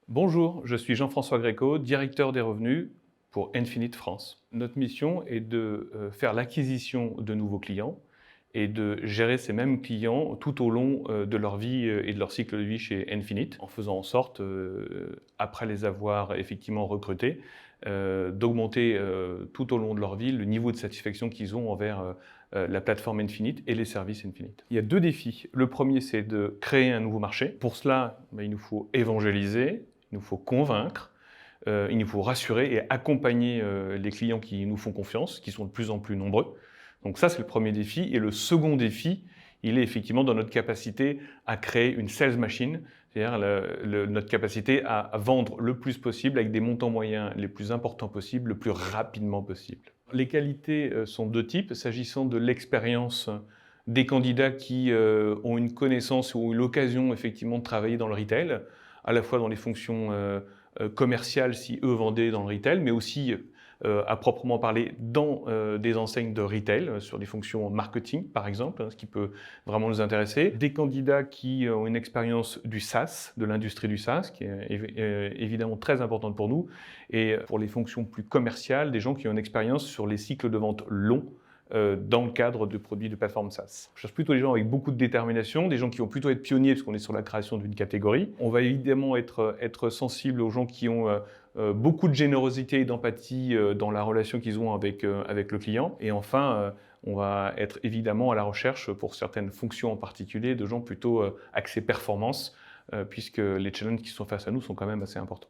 Bonjour, je suis Jean-François Gréco, directeur des revenus pour Infinite France. Notre mission est de faire l'acquisition de nouveaux clients et de gérer ces mêmes clients tout au long de leur vie et de leur cycle de vie chez Infinite, en faisant en sorte, après les avoir effectivement recrutés, d'augmenter tout au long de leur vie le niveau de satisfaction qu'ils ont envers la plateforme Infinite et les services Infinite. Il y a deux défis. Le premier, c'est de créer un nouveau marché. Pour cela, il nous faut évangéliser, il nous faut convaincre, il nous faut rassurer et accompagner les clients qui nous font confiance, qui sont de plus en plus nombreux. Donc ça, c'est le premier défi. Et le second défi, il est effectivement dans notre capacité à créer une sales machine, c'est-à-dire notre capacité à vendre le plus possible avec des montants moyens les plus importants possibles, le plus rapidement possible. Les qualités sont de deux types. S'agissant de l'expérience des candidats qui ont une connaissance ou l'occasion effectivement de travailler dans le retail, à la fois dans les fonctions commerciales si eux vendaient dans le retail, mais aussi à proprement parler dans des enseignes de retail, sur des fonctions marketing par exemple, ce qui peut vraiment nous intéresser. Des candidats qui ont une expérience du SaaS, de l'industrie du SaaS, qui est évidemment très importante pour nous, et pour les fonctions plus commerciales, des gens qui ont une expérience sur les cycles de vente longs, dans le cadre de produits de plateforme SaaS. On cherche plutôt des gens avec beaucoup de détermination, des gens qui vont plutôt être pionniers parce qu'on est sur la création d'une catégorie. On va évidemment être sensible aux gens qui ont beaucoup de générosité et d'empathie dans la relation qu'ils ont avec le client. Et enfin, on va être évidemment à la recherche pour certaines fonctions en particulier de gens plutôt axés performance, puisque les challenges qui sont face à nous sont quand même assez importants.